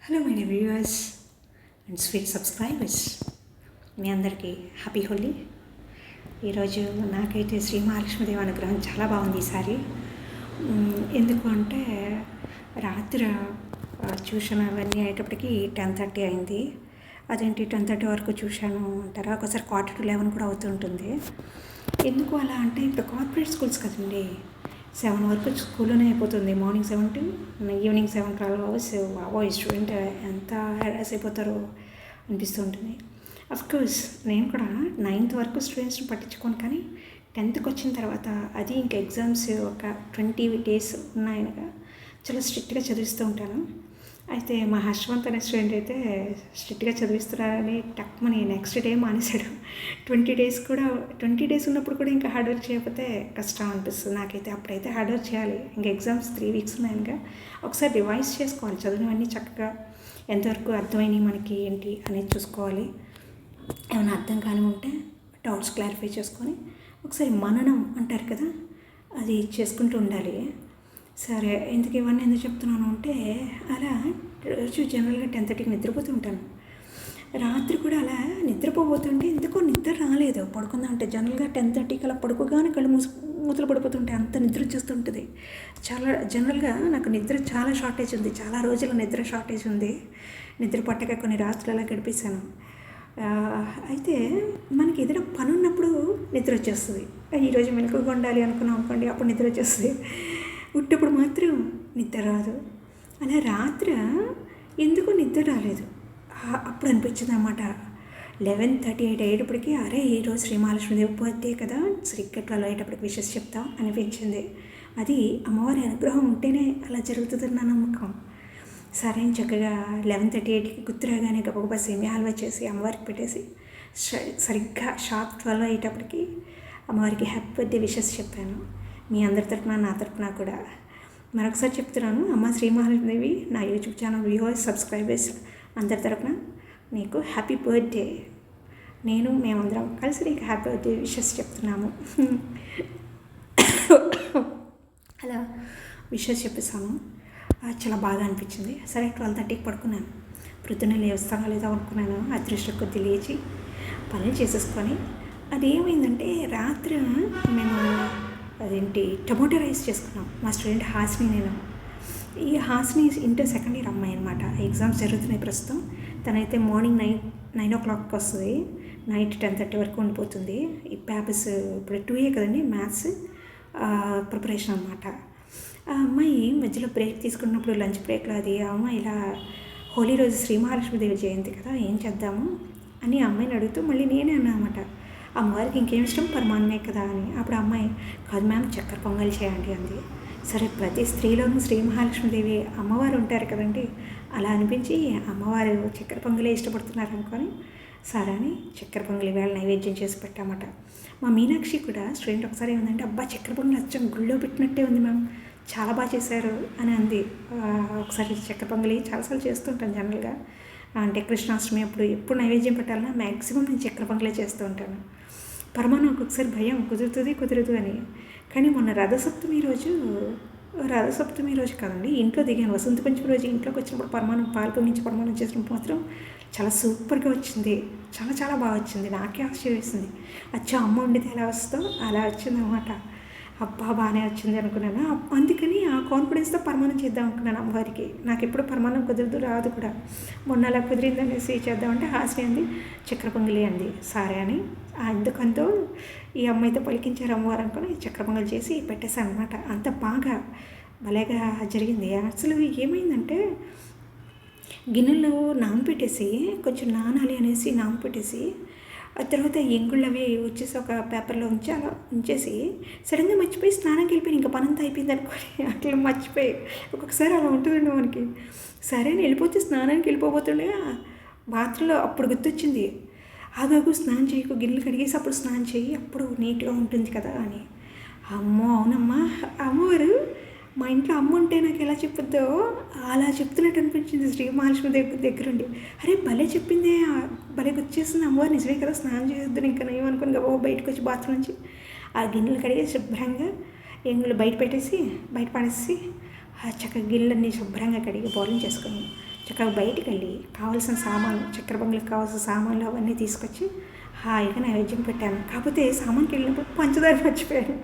Hello my dear viewers and sweet subscribers, మీ అందరికీ happy Holi. ఈరోజు నాకైతే శ్రీ మహాలక్ష్మీదేవి అనుగ్రహం చాలా బాగుంది ఈసారి. ఎందుకు అంటే రాత్రి ట్యూషన్ అవన్నీ అయ్యేటప్పటికి 10:30 అయింది. అదేంటి 10:30 వరకు చూశాను అంటారా, ఒకసారి 11:45 కూడా అవుతుంటుంది. ఎందుకు అలా అంటే ఇప్పుడు కార్పొరేట్ స్కూల్స్ కదండి, 7 వరకు స్కూల్లోనే అయిపోతుంది. Morning 7 to evening 7, 12 hours. బాబోయ్, స్టూడెంట్ ఎంత హెరాస్ అయిపోతారో అనిపిస్తూ ఉంటుంది. అఫ్కోర్స్ నేను కూడా 9th వరకు స్టూడెంట్స్ని పట్టించుకోను, కానీ 10th వచ్చిన తర్వాత అది ఇంకా ఎగ్జామ్స్ ఒక 20 days ఉన్నాయనగా చాలా స్ట్రిక్ట్గా చదివిస్తూ ఉంటాను. అయితే మా హర్షవంత్ అనే స్టూడెంట్ అయితే స్ట్రిక్ట్గా చదివిస్తున్నారని టక్మని నెక్స్ట్ డే మానేశాడు. 20 days ఉన్నప్పుడు కూడా ఇంకా హార్డ్ వర్క్ చేయకపోతే కష్టం అనిపిస్తుంది నాకైతే. అప్పుడైతే హార్డ్ వర్క్ చేయాలి. ఇంకా ఎగ్జామ్స్ 3 weeks ఉన్నాయనగా ఒకసారి రివైజ్ చేసుకోవాలి. చదివినవన్నీ చక్కగా ఎంతవరకు అర్థమైనవి మనకి ఏంటి అనేది చూసుకోవాలి. ఏమైనా అర్థం కాని ఉంటే డౌట్స్ క్లారిఫై చేసుకొని ఒకసారి మననం అంటారు కదా, అది చేసుకుంటూ ఉండాలి. సరే, ఇవన్నీ ఎందుకు చెప్తున్నాను అంటే, అలా రోజు జనరల్గా 10:30కి నిద్రపోతుంటాను. రాత్రి కూడా అలా నిద్రపోతుంటే ఎందుకో నిద్ర రాలేదు. పడుకుందామంటే జనరల్గా 10:30కి అలా పడుకోగానే కళ్ళు మూతలు పడిపోతుంటాయి, అంత నిద్ర వచ్చేస్తుంటుంది. చాలా జనరల్గా నాకు నిద్ర చాలా షార్టేజ్ ఉంది, చాలా రోజుల నిద్ర షార్టేజ్ ఉంది. నిద్ర పట్టక కొన్ని రాత్రులు అలా గడిపేశాను. అయితే మనకి ఏదైనా పని ఉన్నప్పుడు నిద్ర వచ్చేస్తుంది. ఈరోజు మెలకువగా ఉండాలి అనుకున్నాం అనుకోండి, అప్పుడు నిద్ర వచ్చేస్తుంది. ఉట్టప్పుడు మాత్రం నిద్ర రాదు. అలా రాత్రి ఎందుకో నిద్ర రాలేదు. అప్పుడు అనిపించింది అన్నమాట. 11:38 అయ్యేటప్పటికి అరే ఈరోజు శ్రీ మహాలక్ష్మీదేవి బర్త్డే కదా, సరిగ్గా 12 అయ్యేటప్పటికి విషెస్ చెప్తాం అనిపించింది. అది అమ్మవారి అనుగ్రహం ఉంటేనే అలా జరుగుతుందని నా నమ్మకం. సరే అని చక్కగా 11:38కి గుర్తురాగానే గబగబా సేమియా హల్వా చేసి అమ్మవారికి పెట్టేసి సరిగ్గా షార్ప్ 12 అయ్యేటప్పటికి అమ్మవారికి హ్యాపీ బర్త్డే విషెస్ చెప్పాను. మీ అందరి తరపున నా తరపున కూడా మరొకసారి చెప్తున్నాను. అమ్మ శ్రీ మహాలక్ష్మీదేవి, నా యూట్యూబ్ ఛానల్ వ్యూవర్స్, సబ్స్క్రైబర్స్ అందరి తరపున నీకు హ్యాపీ బర్త్డే. మేమందరం కలిసి నీకు హ్యాపీ బర్త్డే విషెస్ చెప్తున్నాము. అలా విషెస్ చెప్పేసాము. చాలా బాగా అనిపించింది. సరే 12:30కి పడుకున్నాను. ప్రొద్దున్నే లేస్తానో లేదో అనుకున్నాను. అదృష్టం కొద్ది లేచి పనులు చేసేసుకొని, అదేమైందంటే రాత్రి మేము టమోటో రైస్ చేసుకున్నాం. మా స్టూడెంట్ హాస్ని, నేను. ఈ హాస్ని ఇంటర్ సెకండ్ ఇయర్ అమ్మాయి అనమాట. ఎగ్జామ్స్ జరుగుతున్నాయి ప్రస్తుతం. తనైతే మార్నింగ్ 9 o'clock వస్తుంది, నైట్ 10:30 వరకు ఉండిపోతుంది. ఈ పేపర్స్ ఇప్పుడు 2A కదండి, మ్యాథ్స్ ప్రిపరేషన్ అనమాట. ఆ అమ్మాయి మధ్యలో బ్రేక్ తీసుకున్నప్పుడు లంచ్ బ్రేక్లో ఆ అమ్మాయి ఇలా హోలీ రోజు శ్రీ మహాలక్ష్మీదేవి జయంతి కదా, ఏం చేద్దాము అని ఆ అమ్మాయిని అడుగుతూ మళ్ళీ నేనే అన్నా అనమాట, అమ్మవారికి ఇంకేం ఇష్టం, పరమాన్నమే కదా అని. అప్పుడు అమ్మాయి కాదు మ్యామ్, చక్కెర పొంగల్ చేయండి అంది. సరే, ప్రతి స్త్రీలోనూ శ్రీ మహాలక్ష్మీదేవి అమ్మవారు ఉంటారు కదండి, అలా అనిపించి అమ్మవారు చక్కెర పొంగలే ఇష్టపడుతున్నారు అనుకొని సరే అని చక్కెర పొంగలి వేళ నైవేద్యం చేసి పెట్టామట. మా మీనాక్షి కూడా స్టూడెంట్ ఒకసారి ఏమందంటే, అబ్బా చక్కెర పొంగలి అచ్చం గుళ్ళో పెట్టినట్టే ఉంది మ్యామ్, చాలా బాగా చేశారు అని అంది. ఒకసారి చక్కెర పొంగలి చాలాసార్లు చేస్తుంటాను జనరల్గా. అంటే కృష్ణాష్టమి అప్పుడు ఎప్పుడు నైవేద్యం పెట్టాలన్నా మ్యాక్సిమం నేను చక్కెర పొంగలే చేస్తూ ఉంటాను. పరమాన్నం ఒక్కొక్కసారి భయం, కుదరదు అని. కానీ మొన్న రథసప్తమి రోజు కాదండి, ఇంట్లో దిగాను. వసంత పంచమి రోజు ఇంట్లోకి వచ్చినప్పుడు పరమాన్నం పాలు పొంగించి పరమాన్నం చేసినప్పుడు మాత్రం చాలా సూపర్గా వచ్చింది. చాలా చాలా బాగా వచ్చింది. నాకే ఆశ్చర్యం వేసింది. అచ్చా అమ్మ వండితే ఎలా వస్తుందో అలా వచ్చింది అనమాట. అబ్బా బాగానే వచ్చింది అనుకున్నాను. అందుకని ఆ కాన్ఫిడెన్స్తో పరమాన్నం చేద్దాం అనుకున్నాను అమ్మవారికి. నాకు ఎప్పుడు పరమాన్నం కుదరదు, రాదు కూడా. మొన్న అలా కుదిరిందనేసి చేద్దామంటే హాస్ని అంది చక్కెర పొంగలి అంది. సరే అని అందుకంతో ఈ అమ్మాయితో పలికించారు అమ్మవారు అనుకుని చక్కెర పొంగలి చేసి పెట్టేశాను అనమాట. అంత బాగా భలేగా జరిగింది. అసలు ఏమైందంటే, గిన్నెలో నానపెట్టేసి కొంచెం నానాలి అనేసి నానపెట్టేసి ఆ తర్వాత ఎంగుళ్ళు అవి వచ్చేసి ఒక పేపర్లో అలా ఉంచేసి సడన్గా మర్చిపోయి స్నానంకి వెళ్ళిపోయి ఇంకా పనంతా అయిపోయింది అనుకోని అట్లా మర్చిపోయి ఒక్కొక్కసారి అలా ఉంటుందండి మనకి. సరే అని వెళ్ళిపోతే స్నానానికి వెళ్ళిపోతుండగా బాత్రూంలో అప్పుడు గుర్తొచ్చింది, ఆగాగు స్నానం చేయకు, గిన్నెలు కడిగేసి అప్పుడు స్నానం చేయి, అప్పుడు నీట్గా ఉంటుంది కదా అని. అమ్మో అవునమ్మా, అమ్మవారు మా ఇంట్లో అమ్మ ఉంటే నాకు ఎలా చెప్పుద్దో అలా చెప్తున్నట్టు అనిపించింది శ్రీ మహాలక్ష్మి దగ్గరుండి. అరే భలే చెప్పిందే, భలే గుర్తేస్తుంది అమ్మవారు, నిజమే కదా, స్నానం చేద్దాం ఇంకా నయం అనుకుని బయటకు వచ్చి బాత్రూమ్ నుంచి ఆ గిన్నెలు కడిగేసి శుభ్రంగా ఎంగులు బయట పడేసి చక్కగా గిన్నెలన్నీ శుభ్రంగా కడిగి బౌలింగ్ చేసుకుని చక్కగా బయటికి వెళ్ళి కావాల్సిన సామాన్లు, చక్కెర పొంగలికి కావాల్సిన సామాన్లు అవన్నీ తీసుకొచ్చి హాయిగా నైవేద్యం పెట్టాను. కాకపోతే సామాన్కి వెళ్ళినప్పుడు పంచదార మర్చిపోయాను.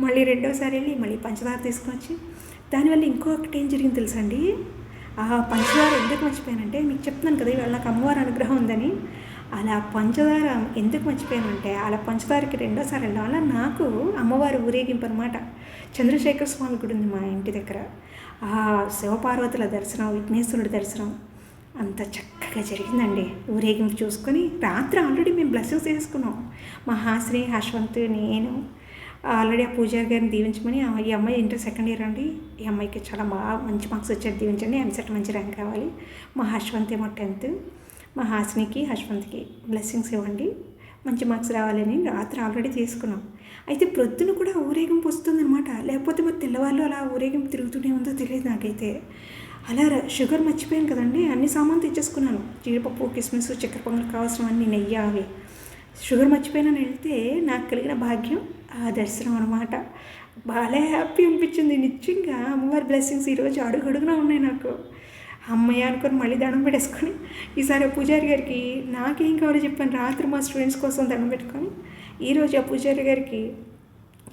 మళ్ళీ రెండోసారి వెళ్ళి మళ్ళీ పంచదార తీసుకొచ్చి, దానివల్ల ఇంకొకటి ఏం జరిగింది తెలుసా అండి? ఆ పంచదార ఎందుకు మర్చిపోయానంటే, మీకు చెప్తున్నాను కదా ఇవాళ నాకు అమ్మవారి అనుగ్రహం ఉందని. అలా పంచదార ఎందుకు మర్చిపోయానంటే, అలా పంచదారకి రెండోసారి వెళ్ళడం వల్ల నాకు అమ్మవారి ఊరేగింపు అనమాట. చంద్రశేఖర స్వామి గుడి ఉంది మా ఇంటి దగ్గర. ఆ శివపార్వతుల దర్శనం, విఘ్నేశ్వరుడి దర్శనం అంత చక్కగా జరిగిందండి. ఊరేగింపు చూసుకొని రాత్రి ఆల్రెడీ మేము బ్లెస్సింగ్స్ తీసుకున్నాం. మా హాసిని, హర్షవంత్, నేను ఆల్రెడీ ఆ పూజారి గారిని దీవించమని, ఈ అమ్మాయి ఇంటర్ సెకండ్ ఇయర్ అండి, ఈ అమ్మాయికి చాలా బాగా మంచి మార్క్స్ వచ్చారు, దీవించండి, ఎంసెట్ మంచి ర్యాంక్ రావాలి, మా హర్షవంత్ ఏమో 10th, మా హాసినికి హర్షవంత్కి బ్లెస్సింగ్స్ ఇవ్వండి, మంచి మార్క్స్ రావాలని రాత్రి ఆల్రెడీ తీసుకున్నాం. అయితే ప్రొద్దున కూడా ఊరేగింపు వస్తుందన్నమాట. లేకపోతే మరి తెల్లవాళ్ళు అలా ఊరేగింపు తిరుగుతూనే ఉందో తెలియదు నాకైతే. అలా షుగర్ మర్చిపోయాను కదండి, అన్ని సామాన్లు తెచ్చేసుకున్నాను, జీడిపప్పు, కిస్మిస్, చక్కెర పొంగల్ కావాల్సినవన్నీ, నెయ్యి, అవి. షుగర్ మర్చిపోయినాను వెళ్తే నాకు కలిగిన భాగ్యం ఆ దర్శనం అనమాట. బాగా హ్యాపీ అనిపించింది నిజంగా. అమ్మవారి బ్లెస్సింగ్స్ ఈరోజు అడుగడుగునా ఉన్నాయి నాకు. అమ్మయ్య అనుకొని మళ్ళీ దండం పెట్టేసుకొని, ఈసారి పూజారి గారికి నాకేం కావాలో చెప్పాను. రాత్రి మా స్టూడెంట్స్ కోసం దండం పెట్టుకొని ఈరోజు ఆ పూజారి గారికి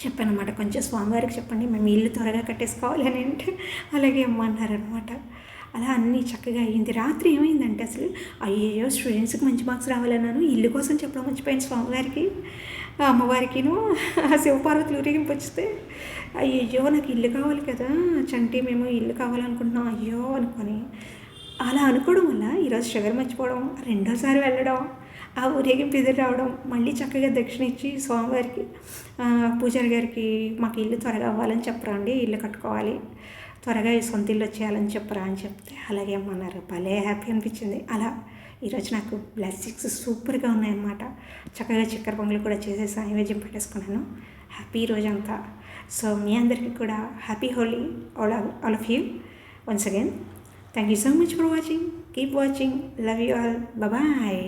చెప్పాను అనమాట, కొంచెం స్వామివారికి చెప్పండి మేము ఇల్లు త్వరగా కట్టేసుకోవాలి అని. అంటే అలాగే అమ్మ అన్నారనమాట. అలా అన్నీ చక్కగా అయ్యింది. రాత్రి ఏమైందంటే అసలు అయ్యయ్యో స్టూడెంట్స్కి మంచి మార్క్స్ రావాలన్నాను, ఇల్లు కోసం చెప్పడం మర్చిపోయాను స్వామివారికి, అమ్మవారికిను. ఆ శివపార్వతులు ఊరేగింపు వస్తే అయ్యయ్యో నాకు ఇల్లు కావాలి కదా చంటి, మేము ఇల్లు కావాలనుకుంటున్నాం అయ్యో అనుకొని, అలా అనుకోవడం వల్ల ఈరోజు షుగర్ మర్చిపోవడం, రెండోసారి వెళ్ళడం, ఆ ఊరేగింపు ఎదురు రావడం, మళ్ళీ చక్కగా దక్షిణ ఇచ్చి స్వామివారికి, పూజారి గారికి మాకు ఇల్లు త్వరగా అవ్వాలని చెప్పరా అండి, ఇల్లు కట్టుకోవాలి, త్వరగా సొంత ఇల్లు వచ్చేయాలని చెప్పరా అని చెప్తే అలాగే అమ్మన్నారు. భలే హ్యాపీ అనిపించింది. అలా ఈరోజు నాకు బ్లెస్సింగ్స్ సూపర్గా ఉన్నాయన్నమాట. చక్కగా చక్కెర పొంగలు కూడా చేసేసి నైవేద్యం పెట్టేసుకున్నాను. హ్యాపీ రోజంతా. సో మీ అందరికీ కూడా happy Holi, all of you once again. Thank you so much for watching. Keep watching. Love you all. Bye.